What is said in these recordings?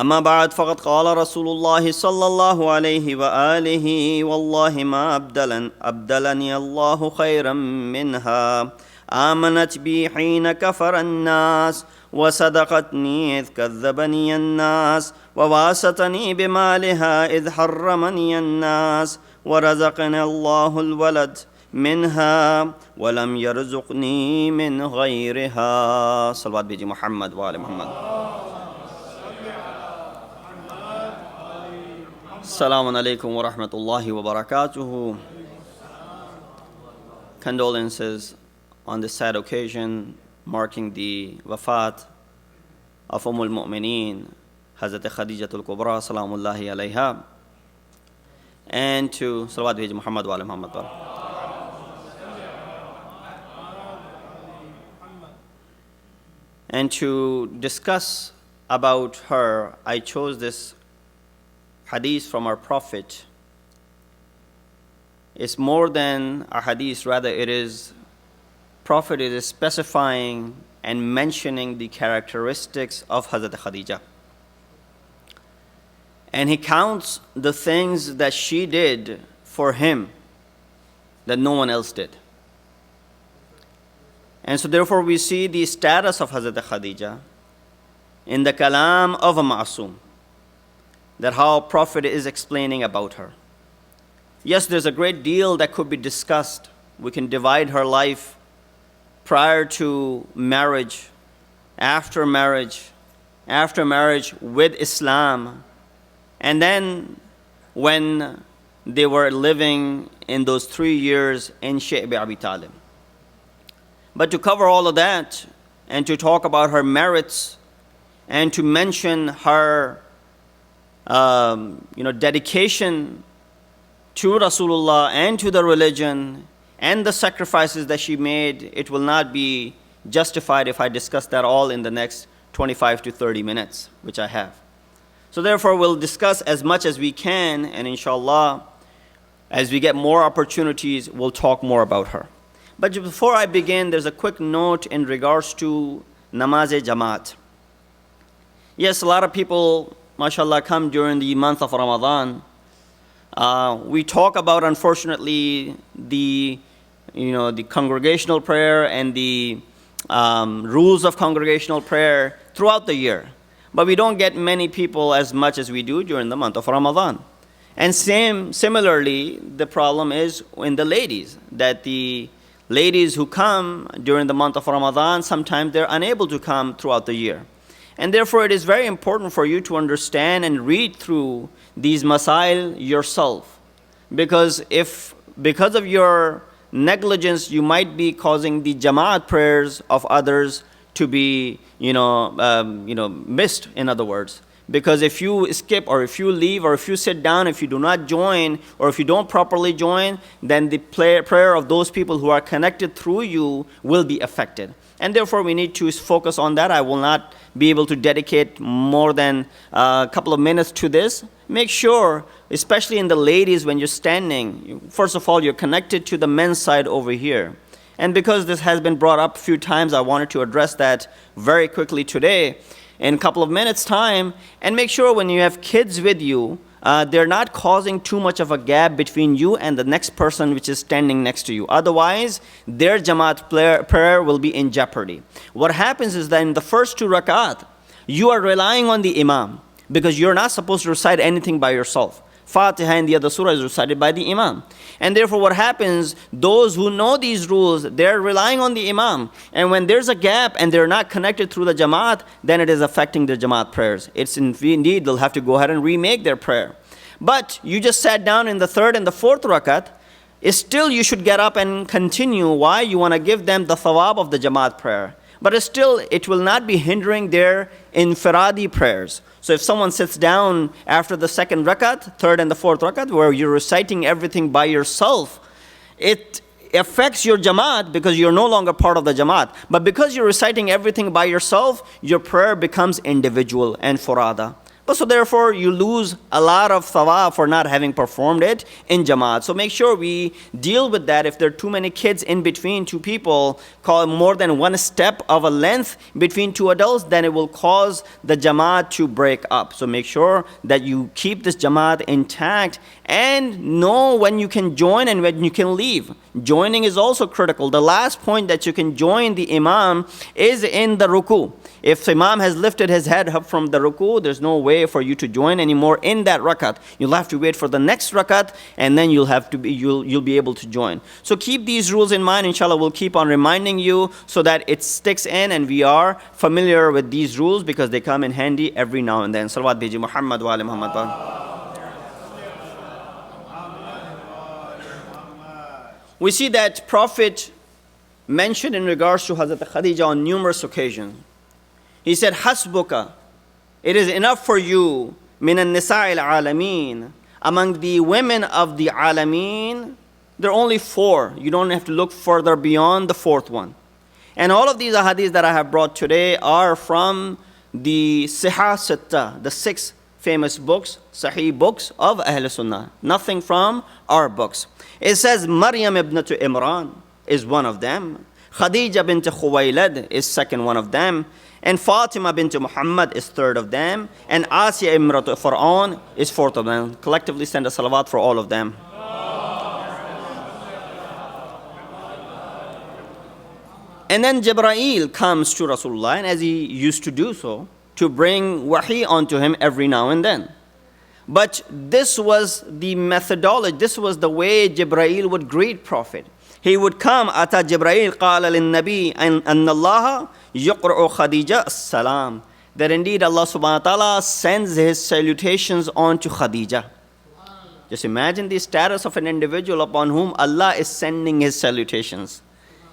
أما بعد فقد قال رسول الله صلى الله عليه وآله والله ما أبدلني الله خيرا منها آمنت بي حين كفر الناس وصدقتني إذ كذبني الناس وواستني بمالها إذ حرمني الناس ورزقني الله الولد منها ولم يرزقني من غيرها. صلوات بيجي محمد وآل محمد. Assalamu alaikum wa rahmatullahi wa barakatuhu. Condolences on this sad occasion marking the Wafat of al-Mu'mineen, Hazrat Khadija al-Kubra, salamullahi alayha, and to Salawat Biji Muhammad wa Muhammad. And to discuss about her, I chose this hadith from our Prophet. It's more than a hadith, rather it is, Prophet is specifying and mentioning the characteristics of Hazrat Khadija. And he counts the things that she did for him that no one else did. And so therefore we see the status of Hazrat Khadija in the kalam of a ma'asum, that how Prophet is explaining about her. Yes, there's a great deal that could be discussed. We can divide her life prior to marriage, after marriage with Islam, and then when they were living in those 3 years in Shaykh Abi Talib. But to cover all of that and to talk about her merits and to mention her dedication to Rasulullah and to the religion and the sacrifices that she made, it will not be justified if I discuss that all in the next 25 to 30 minutes, which I have. So therefore, we'll discuss as much as we can, and inshallah, as we get more opportunities, we'll talk more about her. But before I begin, there's a quick note in regards to namaz-e-jamaat. Yes, a lot of people, mashallah, come during the month of Ramadan. We talk about, unfortunately, the congregational prayer and the rules of congregational prayer throughout the year. But we don't get many people as much as we do during the month of Ramadan. And similarly, the problem is in the ladies, that the ladies who come during the month of Ramadan, sometimes they're unable to come throughout the year. And therefore, it is very important for you to understand and read through these masail yourself. Because of your negligence, you might be causing the jamaat prayers of others to be, missed, in other words. Because if you skip or if you leave or if you sit down, if you do not join or if you don't properly join, then the prayer of those people who are connected through you will be affected. And therefore, we need to focus on that. I will not be able to dedicate more than a couple of minutes to this. Make sure, especially in the ladies, when you're standing, first of all, you're connected to the men's side over here. And because this has been brought up a few times, I wanted to address that very quickly today in a couple of minutes' time. And make sure when you have kids with you, they're not causing too much of a gap between you and the next person which is standing next to you. Otherwise, their jamaat prayer will be in jeopardy. What happens is that in the first 2 rakat, you are relying on the imam because you're not supposed to recite anything by yourself. Fatiha and the other surah is recited by the imam. And therefore what happens, those who know these rules, they're relying on the imam. And when there's a gap and they're not connected through the jamaat, then it is affecting the jamaat prayers. It's indeed, they'll have to go ahead and remake their prayer. But you just sat down in the 3rd and the 4th rakat, still you should get up and continue. Why? You want to give them the thawab of the jamaat prayer. But still, it will not be hindering their infiradi prayers. So if someone sits down after the 2nd rakat, 3rd and the 4th rakat, where you're reciting everything by yourself, it affects your jamaat because you're no longer part of the jamaat. But because you're reciting everything by yourself, your prayer becomes individual and furada. But so therefore, you lose a lot of thawab for not having performed it in Jamaat. So make sure we deal with that. If there are too many kids in between two people, call more than one step of a length between two adults, then it will cause the Jamaat to break up. So make sure that you keep this Jamaat intact and know when you can join and when you can leave. Joining is also critical. The last point that you can join the Imam is in the ruku. If the Imam has lifted his head up from the ruku, there's no way for you to join anymore in that rakat. You'll have to wait for the next rakat, and then you'll be able to join. So keep these rules in mind. Inshallah, we'll keep on reminding you so that it sticks in and we are familiar with these rules because they come in handy every now and then. Salawat biji Muhammad wa ali Muhammad. We see that Prophet mentioned in regards to Hazrat Khadija on numerous occasions. He said, Hasbuka, it is enough for you, minan nisa'il alameen, among the women of the alameen, there are only 4. You don't have to look further beyond the 4th one. And all of these ahadith that I have brought today are from the Sihah Sitta, the 6 famous books, Sahih books of Ahl Sunnah. Nothing from our books. It says Maryam ibnatu Imran is one of them. Khadija bint Khuwaylad is second one of them. And Fatima bint Muhammad is third of them. And Asiya imratu Fir'aun is fourth of them. Collectively send a salawat for all of them. And then Jibreel comes to Rasulullah, and as he used to do so, to bring wahi onto him every now and then. But this was the methodology, this was the way Jibreel would greet Prophet. He would come, Ata Jibreel qala lin-nabi anna Allah yuqra'u Khadija as-salam. That indeed Allah subhanahu wa ta'ala sends his salutations on to Khadija. Just imagine the status of an individual upon whom Allah is sending his salutations.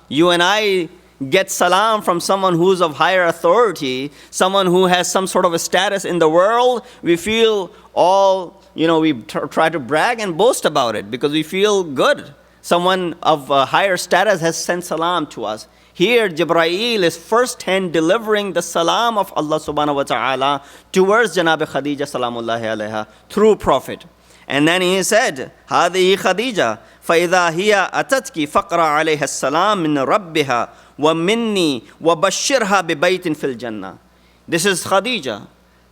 You and I get salam from someone who's of higher authority, someone who has some sort of a status in the world. We feel all, we try to brag and boast about it because we feel good. Someone of a higher status has sent salam to us. Here, Jibreel is first-hand delivering the salam of Allah subhanahu wa ta'ala towards Janab Khadija salamullahi alayha through Prophet. And then he said, هذه خديجة فإذا هي أتتك فقرأ عليها السلام من ربها ومني وبشرها ببيت في الجنة. This is Khadija.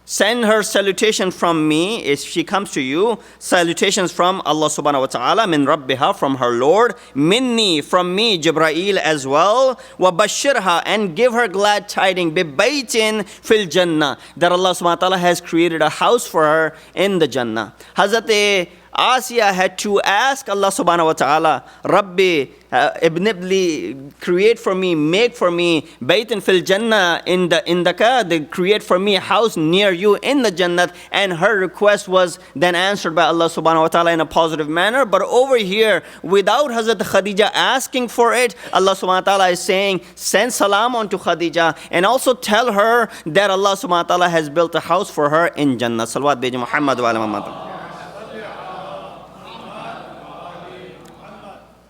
Send her salutation from me, if she comes to you, salutations from Allah subhanahu wa ta'ala, min rabbiha, from her Lord, minni, from me, Jibreel as well, wa bashirha, and give her glad tidings, bi baytin fil jannah, that Allah subhanahu wa ta'ala has created a house for her in the Jannah. Hazrat Asiya had to ask Allah subhanahu wa ta'ala, Rabbi, ibnibli, create for me, make for me, baytin fil jannah, in the create for me a house near you in the Jannah. And her request was then answered by Allah subhanahu wa ta'ala in a positive manner. But over here, without Hazrat Khadija asking for it, Allah subhanahu wa ta'ala is saying, send salam on to Khadija and also tell her that Allah subhanahu wa ta'ala has built a house for her in Jannah. Salawat bi Muhammad wa ala Muhammad.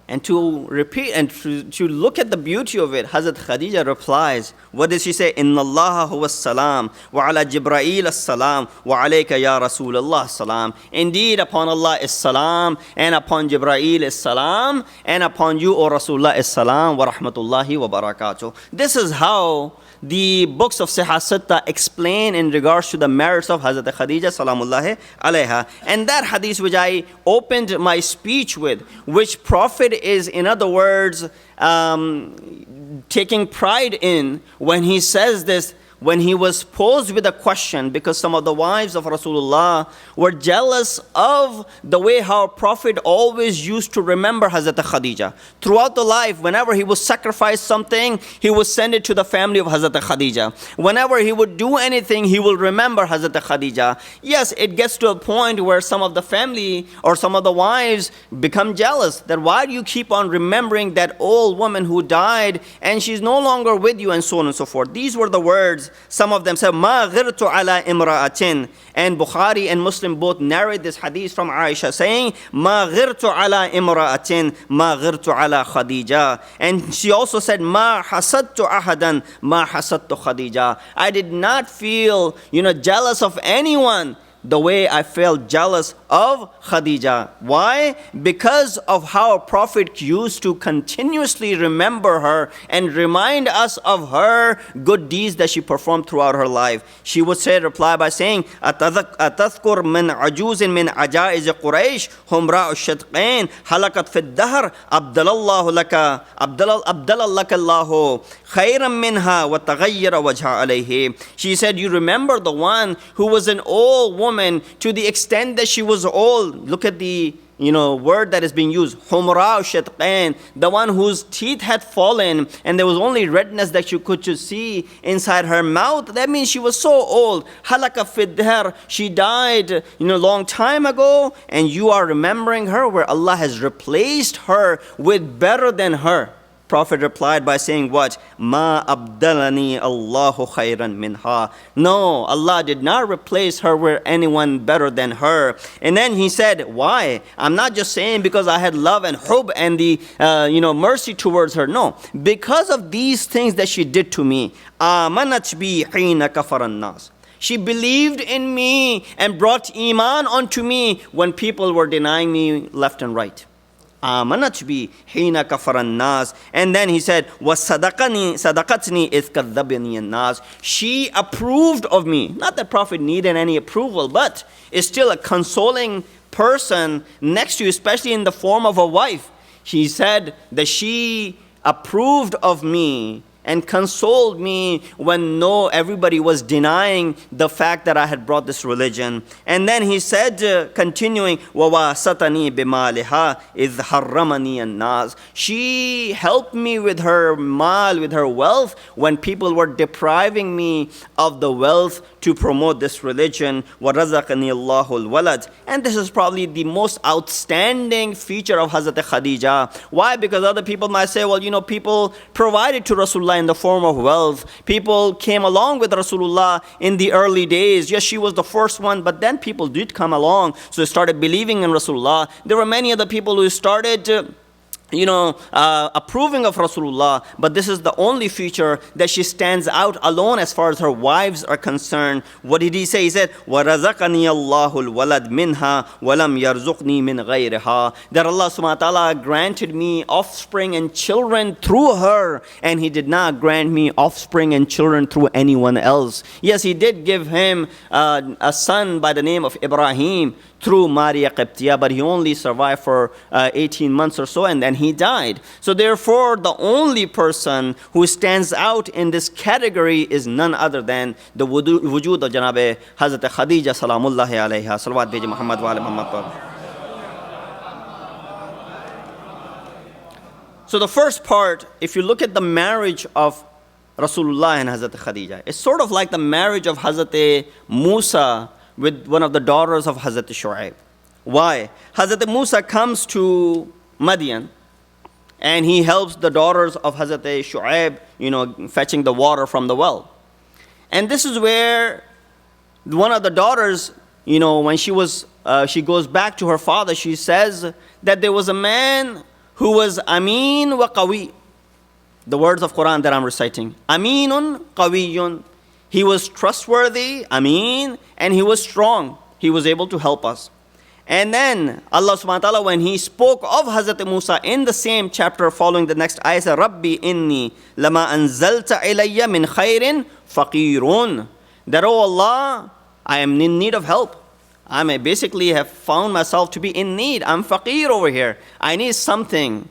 And to repeat and to look at the beauty of it, Hazrat Khadija replies, what does she say? Inna Allah huwa salam, wa ala Jibreel as-salam, wa alayka ya Rasulullah salam. Indeed, upon Allah is salam, and upon Jibreel is salam, and upon you, O Rasulullah, is salam, wa rahmatullahi wa barakatuh. This is how the books of Sihah Sitta explain in regards to the merits of Hazrat Khadija salamullahi alayha. And that hadith which I opened my speech with, which Prophet is, in other words, taking pride in when he says this, when he was posed with a question, because some of the wives of Rasulullah were jealous of the way how Prophet always used to remember Hazrat Khadija. Throughout the life, whenever he would sacrifice something, he would send it to the family of Hazrat Khadija. Whenever he would do anything, he will remember Hazrat Khadija. Yes, it gets to a point where some of the family or some of the wives become jealous, that why do you keep on remembering that old woman who died and she's no longer with you, and so on and so forth. These were the words words. Some of them said, Ma ghirtu ala imra'atin. And Bukhari and Muslim both narrate this hadith from Aisha saying, Ma ghirtu ala imra'atin, ma ghirtu ala Khadija. And she also said, Ma hasadtu ahadan, ma hasadtu Khadija. I did not feel, jealous of anyone the way I felt jealous of Khadija. Why? Because of how Prophet used to continuously remember her and remind us of her good deeds that she performed throughout her life. She would reply by saying, أتذكر من عجوز من عجائز قريش همراء الشدقين حلقت في الدهر أبدل لك الله خيرا منها وتغير وجه عليه. She said, you remember the one who was an old woman to the extent that she was old. Look at the word that is being used. Humra shatqain, the one whose teeth had fallen and there was only redness that you could just see inside her mouth. That means she was so old. Halaka fidhar, she died long time ago, and you are remembering her where Allah has replaced her with better than her. Prophet replied by saying what? Ma abdalani Allahu khayran minha. No, Allah did not replace her with anyone better than her. And then he said, why? I'm not just saying because I had love and hub and the mercy towards her. No, because of these things that she did to me. Amanat bi hina kafaran nas. She believed in me and brought iman onto me when people were denying me left and right. Amanat bi hina kafaran nas. And then he said, sadaqatni idh kadhabani nas. She approved of me. Not that Prophet needed any approval, but is still a consoling person next to you, especially in the form of a wife. He said that she approved of me and consoled me when everybody was denying the fact that I had brought this religion. And then he said, continuing, وَوَاسَطَنِي بِمَالِهَا إِذْ حَرَّمَنِي النَّاسِ. She helped me with her mal, with her wealth, when people were depriving me of the wealth to promote this religion. وَرَزَقَنِي اللَّهُ الْوَلَدِ. And this is probably the most outstanding feature of Hazrat Khadija. Why? Because other people might say, well, people provided to Rasulullah in the form of wealth. People came along with Rasulullah in the early days. Yes, she was the first one, but then people did come along. So they started believing in Rasulullah. There were many other people who started approving of Rasulullah, but this is the only feature that she stands out alone as far as her wives are concerned. What did he say? He said, وَرَزَقَنِيَ اللَّهُ الْوَلَدْ مِنْهَا وَلَمْ يَرْزُقْنِي مِنْ غَيْرِهَا. That Allah subhanahu wa ta'ala granted me offspring and children through her, and He did not grant me offspring and children through anyone else. Yes, He did give him a son by the name of Ibrahim through Maria Qibtiyya, but he only survived for 18 months or so, and then he died. So therefore, the only person who stands out in this category is none other than the wujud of Janabe Hazrat Khadija salamullahi alayha. Salawat beji Muhammad wa ala Muhammad. So the first part, if you look at the marriage of Rasulullah and Hazrat Khadija, it's sort of like the marriage of Hazrat Musa with one of the daughters of Hazrat Shu'aib. Why? Hazrat Musa comes to Madian and he helps the daughters of Hazrat Shu'aib, fetching the water from the well. And this is where one of the daughters, when she goes back to her father, she says that there was a man who was Amin wa Qawi. The words of Quran that I'm reciting. Aminun Qawiyun. He was trustworthy, Ameen, and he was strong. He was able to help us. And then Allah subhanahu wa ta'ala, when He spoke of Hazrat Musa in the same chapter following the next ayah, said, Rabbi inni lama anzalta ilayya min khairin faqirun. That, oh Allah, I am in need of help. I may basically have found myself to be in need. I'm faqir over here. I need something.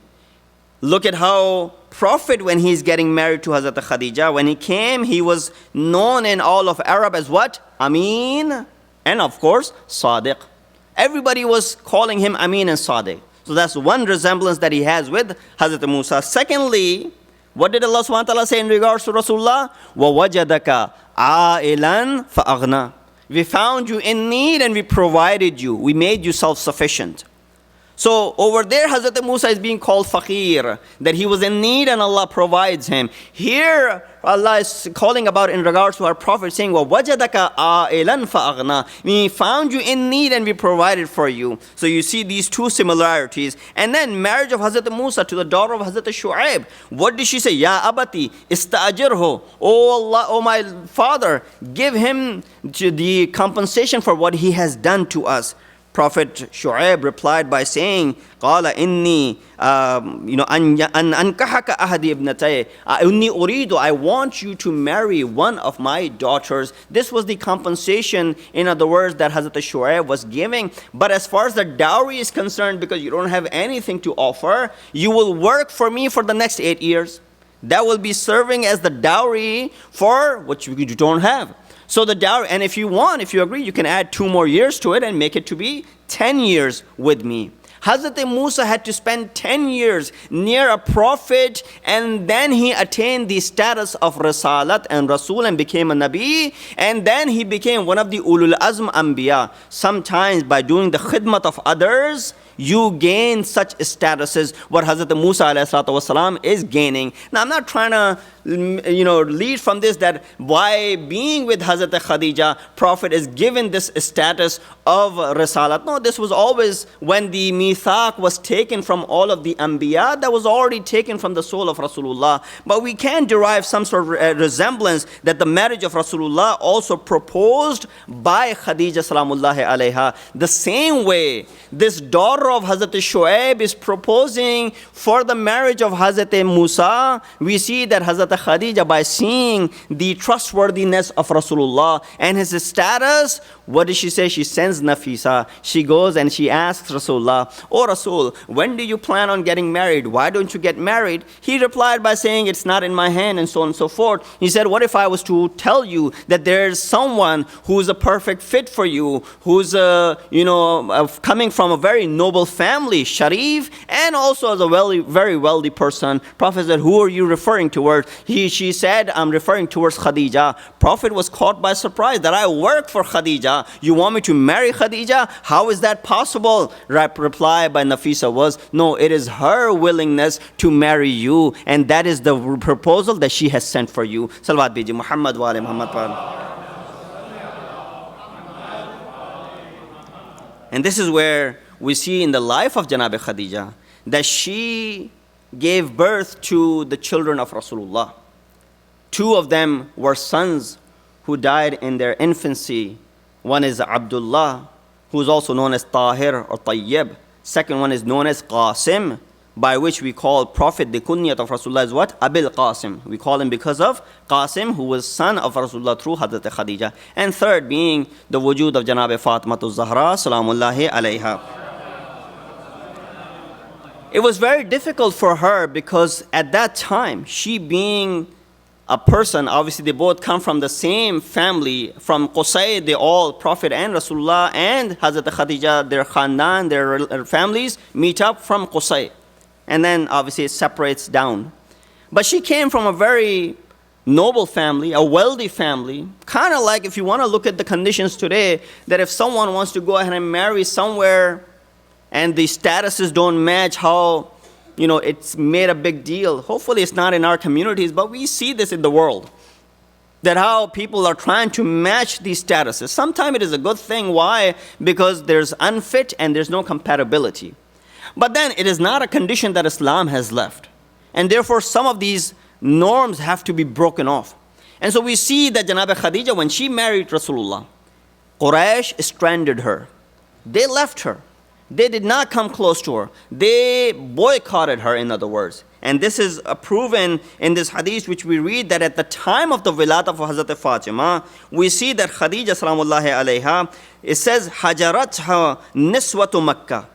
Look at how Prophet, when he's getting married to Hazrat Khadija, when he came, he was known in all of Arab as what? Amin, and of course, Sadiq. Everybody was calling him Amin and Sadiq. So that's one resemblance that he has with Hazrat Musa. Secondly, what did Allah subhanahu wa ta'ala say in regards to Rasulullah? وَوَجَدَكَ عَائِلًا فَأَغْنَى. We found you in need and we provided you. We made you self-sufficient. So over there, Hazrat Musa is being called faqir, that he was in need and Allah provides him. Here, Allah is calling about in regards to our Prophet saying, وَوَجَدَكَ عَائِلًا فَأَغْنَى. We found you in need and we provided for you. So you see these two similarities. And then marriage of Hazrat Musa to the daughter of Hazrat Shu'aib. What did she say? Ya abati ista'ajirhu. Oh Allah, oh my father, give him the compensation for what he has done to us. Prophet Shu'aib replied by saying, قَالَ إِنِّي أَنْ أَنْكَحَكَ أَحَدِ إِبْنَتَيْ إِنِّي أُرِيدُ. I want you to marry one of my daughters. This was the compensation, in other words, that Hazrat Shu'aib was giving. But as far as the dowry is concerned, because you don't have anything to offer, you will work for me for the next 8 years. That will be serving as the dowry for what you don't have. So the dowry, and if you want, if you agree, you can add 2 more years to it and make it to be 10 years with me. Hazrat Musa had to spend 10 years near a prophet, and then he attained the status of Risalat and Rasul and became a Nabi, and then he became one of the Ulul Azm Anbiya. Sometimes by doing the khidmat of others, you gain such statuses what Hazrat Musa ﷺ is gaining. Now I'm not trying to lead from this that by being with Hazrat Khadija, Prophet is given this status of Risalat. No, this was always when the mithaq was taken from all of the Anbiya, that was already taken from the soul of Rasulullah. But we can derive some sort of resemblance that the marriage of Rasulullah also proposed by Khadija salamullahi alayha. The same way this daughter of Hazrat Shu'aib is proposing for the marriage of Hazrat Musa, we see that Hazrat Khadija, by seeing the trustworthiness of Rasulullah and his status, what does she say? She sends Nafisa. She goes and she asks Rasulullah, "Oh Rasul, when do you plan on getting married? Why don't you get married?" He replied by saying, "It's not in my hand," and so on and so forth. He said, "What if I was to tell you that there's someone who's a perfect fit for you, who's coming from a very noble family, Sharif, and also as a very wealthy person?" Prophet said, "Who are you referring towards?" She said, "I'm referring towards Khadija." Prophet was caught by surprise that I work for Khadija. You want me to marry Khadija? How is that possible? Reply by Nafisa was, "No, it is her willingness to marry you, and that is the proposal that she has sent for you." Salawat biji Muhammad wa ali Muhammad. And this is where we see in the life of Janab Khadija that she gave birth to the children of Rasulullah. 2 of them were sons who died in their infancy. One is Abdullah, who is also known as Tahir or Tayyib. Second one is known as Qasim, by which we call Prophet, the kunyat of Rasulullah is what? Abil Qasim. We call him because of Qasim, who was son of Rasulullah through Hazrat Khadija. And third being the wujud of Janab Fatimatu Zahra, salamullahi alayha. It was very difficult for her because at that time, she being a person, obviously they both come from the same family, from Qusay, they all, Prophet and Rasulullah and Hazrat Khadija, their khandan, their families meet up from Qusay. And then obviously it separates down. But she came from a very noble family, a wealthy family, kind of like if you want to look at the conditions today, that if someone wants to go ahead and marry somewhere and the statuses don't match, how it's made a big deal. Hopefully it's not in our communities, but we see this in the world. That how people are trying to match these statuses. Sometimes it is a good thing. Why? Because there's unfit and there's no compatibility. But then it is not a condition that Islam has left. And therefore some of these norms have to be broken off. And so we see that Janab Khadija, when she married Rasulullah, Quraysh stranded her. They left her. They did not come close to her. They boycotted her, in other words. And this is proven in this hadith which we read, that at the time of the wilat of Hazrat Fatima, we see that Khadija salamullahi alayha, it says, Hajaratha niswatu Makkah.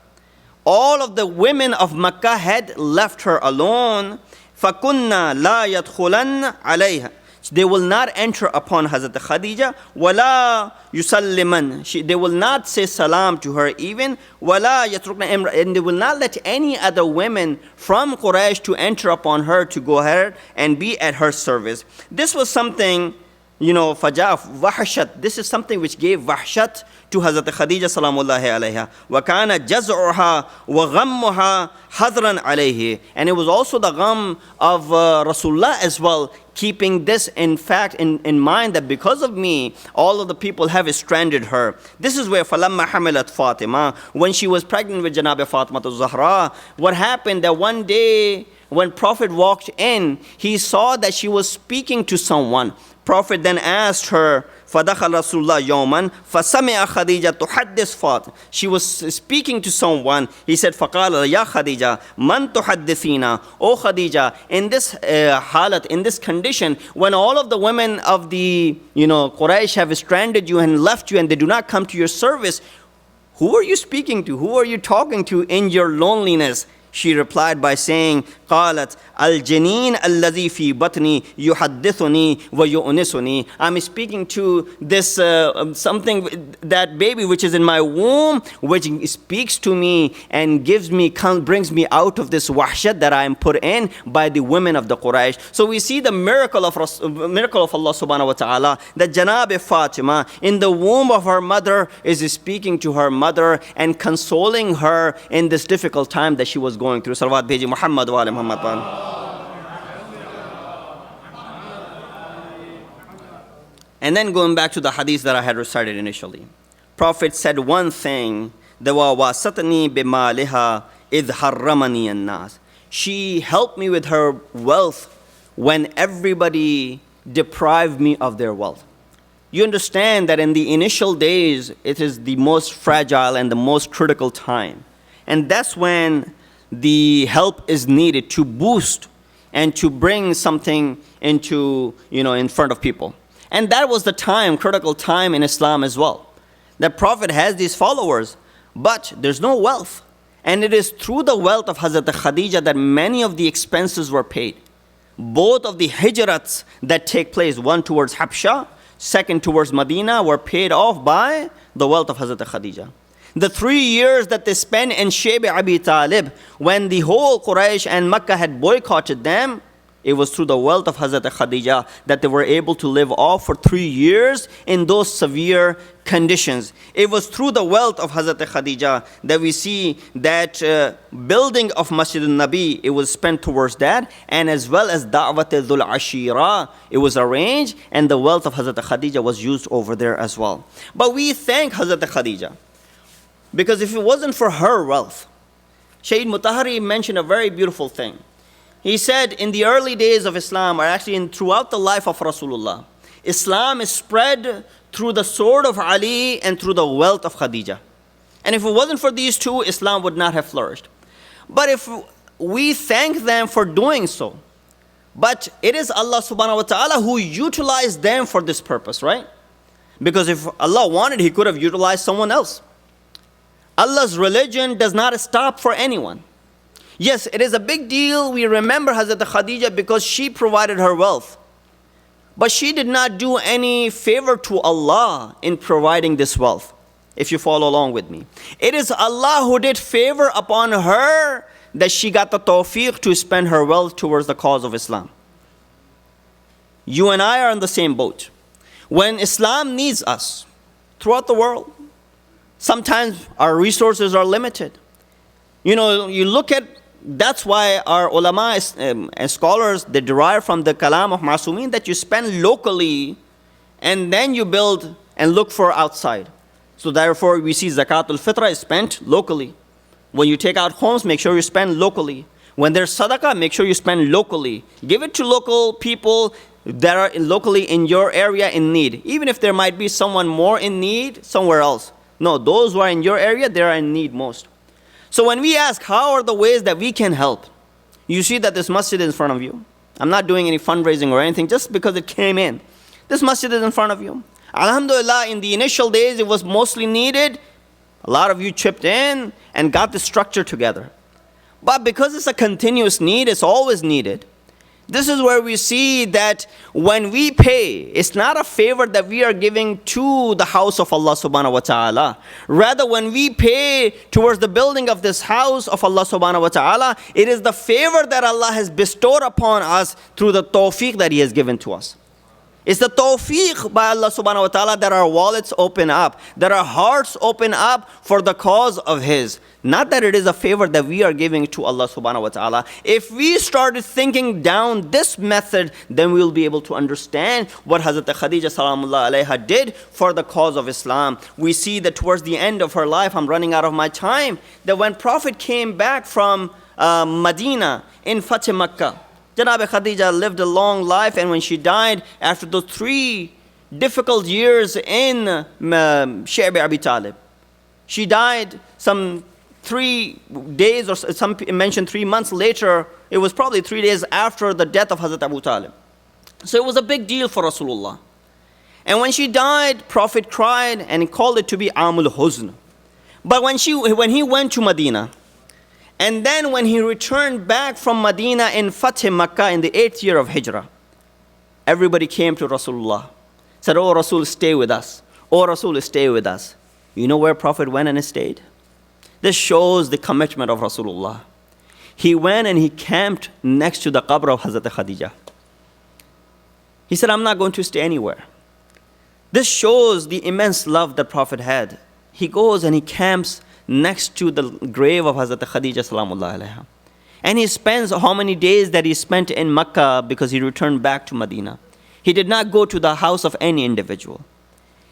All of the women of Makkah had left her alone. فَكُنَّا لَا يَدْخُلَنَّ عَلَيْهَا. They will not enter upon Hazrat Khadija. وَلَا يُسَلِّمَنْ. They will not say salam to her even. وَلَا يَتْرُكْنَ. And they will not let any other women from Quraysh to enter upon her to go ahead and be at her service. This was something فَجَاءَ وَحْشَت. This is something which gave wahshat to Hazrat Khadija salamullahi alayha. وَكَانَ جَزْعُهَا وَغَمُّهَا حَذْرًا عَلَيْهِ. And it was also the gham of Rasulullah as well, keeping this in fact in mind, that because of me, all of the people have stranded her. This is where فَلَمَّا حَمِلَتْ Fatima, when she was pregnant with Janab Fatima al-Zahra, what happened that one day when Prophet walked in, he saw that she was speaking to someone. Prophet then asked her, فَدَخَلَ رَسُولُ اللَّهِ يَوْمًا فَسَمِعَ خَدِيجَةُ تُحَدِّثُ Fat. She was speaking to someone. He said, فَقَالَ يَا خَدِيجَةُ مَنْ تُحَدِّثِينَ. Oh Khadija, in this halat, in this condition, when all of the women of the Quraysh have stranded you and left you and they do not come to your service, who are you speaking to? Who are you talking to in your loneliness? She replied by saying, قالت الجنين الذي في بطني يحدثني ويؤنسني. I'm speaking to this something, that baby which is in my womb, which speaks to me and brings me out of this wahshat that I am put in by the women of the Quraysh. So we see the miracle of Allah subhanahu wa ta'ala, that Janab Fatima in the womb of her mother is speaking to her mother and consoling her in this difficult time that she was going through. Salawat bheji Muhammad wa ala Muhammad. And then going back to the hadith that I had recited initially, Prophet said one thing, وَوَاسَطْنِي بِمَالِهَا إِذْ حَرَّمَنِي النَّاسِ. She helped me with her wealth when everybody deprived me of their wealth. You understand that in the initial days, it is the most fragile and the most critical time. And that's when the help is needed to boost and to bring something into, in front of people. And that was the time, critical time in Islam as well. The Prophet has these followers, but there's no wealth. And it is through the wealth of Hazrat Khadija that many of the expenses were paid. Both of the hijrats that take place, one towards Habsha, second towards Medina, were paid off by the wealth of Hazrat Khadija. The 3 years that they spent in Shayb Abi Talib, when the whole Quraysh and Makkah had boycotted them, it was through the wealth of Hazrat Khadija that they were able to live off for 3 years in those severe conditions. It was through the wealth of Hazrat Khadija that we see that building of Masjid-e-Nabi, it was spent towards that, and as well as Da'wat Dhul Ashira, it was arranged, and the wealth of Hazrat Khadija was used over there as well. But we thank Hazrat Khadija, because if it wasn't for her wealth, Shaykh Mutahari mentioned a very beautiful thing. He said in the early days of Islam, or actually throughout the life of Rasulullah, Islam is spread through the sword of Ali and through the wealth of Khadija. And if it wasn't for these two, Islam would not have flourished. But if we thank them for doing so, but it is Allah subhanahu wa ta'ala who utilized them for this purpose, right? Because if Allah wanted, He could have utilized someone else. Allah's religion does not stop for anyone. Yes, it is a big deal. We remember Hazrat Khadija because she provided her wealth. But she did not do any favor to Allah in providing this wealth, if you follow along with me. It is Allah who did favor upon her that she got the tawfiq to spend her wealth towards the cause of Islam. You and I are in the same boat. When Islam needs us throughout the world, sometimes our resources are limited. You look at, that's why our ulama and scholars, they derive from the kalam of Masumin that you spend locally and then you build and look for outside. So therefore we see Zakatul Fitra is spent locally. When you take out homes, make sure you spend locally. When there's sadaqah, make sure you spend locally. Give it to local people that are locally in your area in need. Even if there might be someone more in need somewhere else. No, those who are in your area, they are in need most. So when we ask, how are the ways that we can help? You see that this masjid is in front of you. I'm not doing any fundraising or anything just because it came in. This masjid is in front of you. Alhamdulillah, in the initial days, it was mostly needed. A lot of you chipped in and got the structure together. But because it's a continuous need, it's always needed. This is where we see that when we pay, it's not a favor that we are giving to the house of Allah subhanahu wa ta'ala. Rather, when we pay towards the building of this house of Allah subhanahu wa ta'ala, it is the favor that Allah has bestowed upon us through the tawfiq that He has given to us. It's the tawfiq by Allah subhanahu wa ta'ala that our wallets open up, that our hearts open up for the cause of His. Not that it is a favor that we are giving to Allah subhanahu wa ta'ala. If we started thinking down this method, then we will be able to understand what Hazrat Khadija salamullah alayha did for the cause of Islam. We see that towards the end of her life, I'm running out of my time, that when Prophet came back from Medina in Fatih Makkah, Janab Khadija lived a long life, and when she died after those 3 difficult years in Shi'b Abi Talib, she died some 3 days, or some mentioned 3 months later. It was probably 3 days after the death of Hazrat Abu Talib. So it was a big deal for Rasulullah. And when she died, Prophet cried and he called it to be Amul Huzn. But when he went to Medina, and then when he returned back from Medina in Fatih Makkah in the 8th year of Hijrah, everybody came to Rasulullah, said, "Oh Rasul, stay with us. Oh Rasul, stay with us." You know where Prophet went and stayed? This shows the commitment of Rasulullah. He went and he camped next to the qabr of Hazrat Khadija. He said, "I'm not going to stay anywhere." This shows the immense love that Prophet had. He goes and he camps next to the grave of Hazrat Khadija salamullah alayha. And he spends how many days that he spent in Makkah, because he returned back to Medina. He did not go to the house of any individual.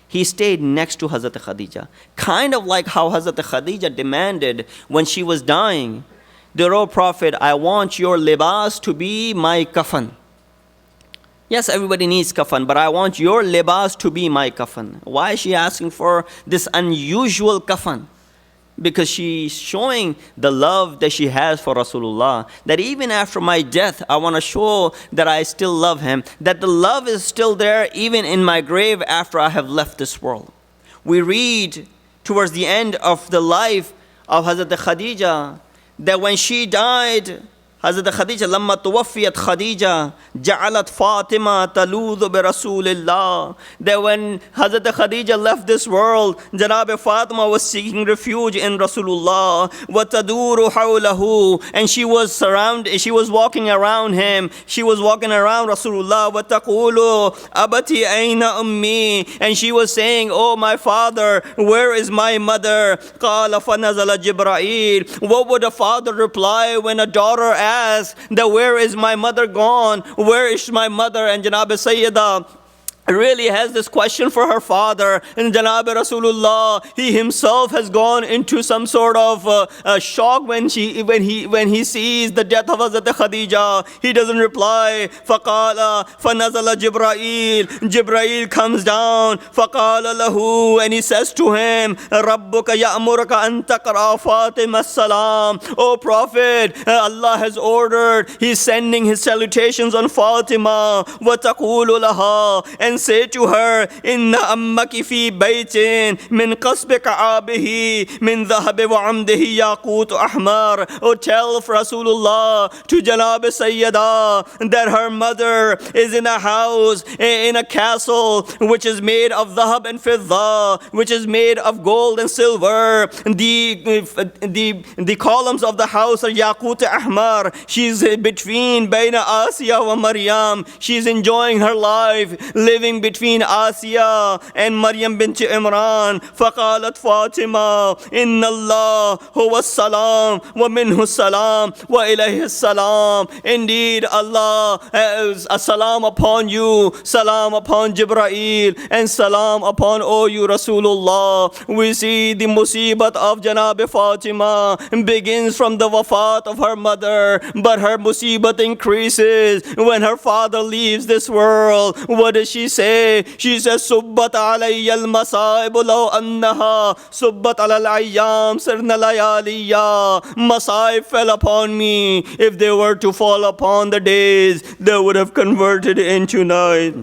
He stayed next to Hazrat Khadija. Kind of like how Hazrat Khadija demanded when she was dying, "Dear O Prophet, I want your libas to be my kafan." Yes, everybody needs kafan, but I want your libas to be my kafan. Why is she asking for this unusual kafan? Because she's showing the love that she has for Rasulullah, that even after my death, I want to show that I still love him, that the love is still there even in my grave after I have left this world. We read towards the end of the life of Hazrat Khadija that when she died, Hazrat Khadija, لما توفيت خديجة جعلت فاطمة تلوذ برسول الله. That when Hazrat Khadija left this world, Janab Fatima was seeking refuge in Rasulullah. وتدور حوله, and she was walking around him. She was walking around Rasulullah. وتقول أبتي أين أمي, and she was saying, "Oh my father, where is my mother?" قال فنزل جبرائيل. What would a father reply when a daughter asked that where is my mother gone? Where is my mother? And Janab Sayyidah really has this question for her father, and Janab Rasulullah, he himself has gone into some sort of shock when he sees the death of Hazrat Khadija. He doesn't reply. فَقَالَ فَنَزَلَ جِبْرَائِيل. Jibreel comes down. فَقَالَ لَهُ, and he says to him, رَبُّكَ يَأْمُرَكَ أَن تَقْرَأَ فَاطِمَةَ السَّلَامَ. O Prophet, Allah has ordered, He's sending His salutations on Fatima. وَتَقُولُ لَهَا, and say to her, "Inna ammaki fi baytin min qasbi ka'abihi min dhahab wa amdihi yaqut ahmar." Oh, tell Rasulullah to Janab Sayyida that her mother is in a house, in a castle which is made of dhahab and fidda, which is made of gold and silver. The columns of the house are yaqut ahmar. She's between Baina Asiya wa Maryam. She's enjoying her life, living between Asiya and Maryam bint Imran. فقالت فاطمة إن الله هو السلام ومنه السلام وإليه السلام. Indeed, Allah has a salam upon you, salam upon Jibreel, and salam upon you Rasulullah. We see the musibat of Janab Fatima begins from the wafat of her mother, but her musibat increases when her father leaves this world. What does she say? She says, "Subbat alayya al-masaib law annaha subbat ala al-ayyam sirna layaliya." Masaib fell upon me. If they were to fall upon the days, they would have converted into night.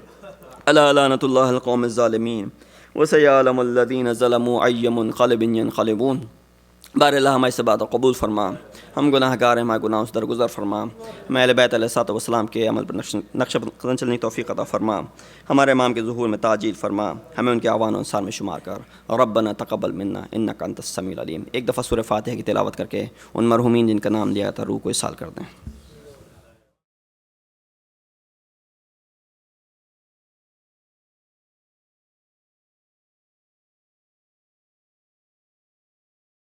Ala lanatullah al-qawm al-zalimin. Wa sayalamu alladhina zalamu ayya munqalibin yanqalibun. बार अल्लाह हमारी से बात कबूल फरमा, हम गुनाहगार हैं, हमारे गुनाहों से दरगुज़र फरमा, हमें अहले बैत अलैहिस्सलाम के अमल पर नक्श कदम चलने की तौफ़ीक़ अता फरमा, हमारे इमाम के ज़ुहूर में ताजील फरमा, हमें उनके आवान और अंसार में शुमार कर। रब्बना तक़ब्बल मिन्ना इन्नका अंतस समीउल अलीम। एक दफ़ा सूरह फ़ातिहा की तिलावत करके उन मरहूमीन जिनका नाम लिया था रूह को इसाल कर दें।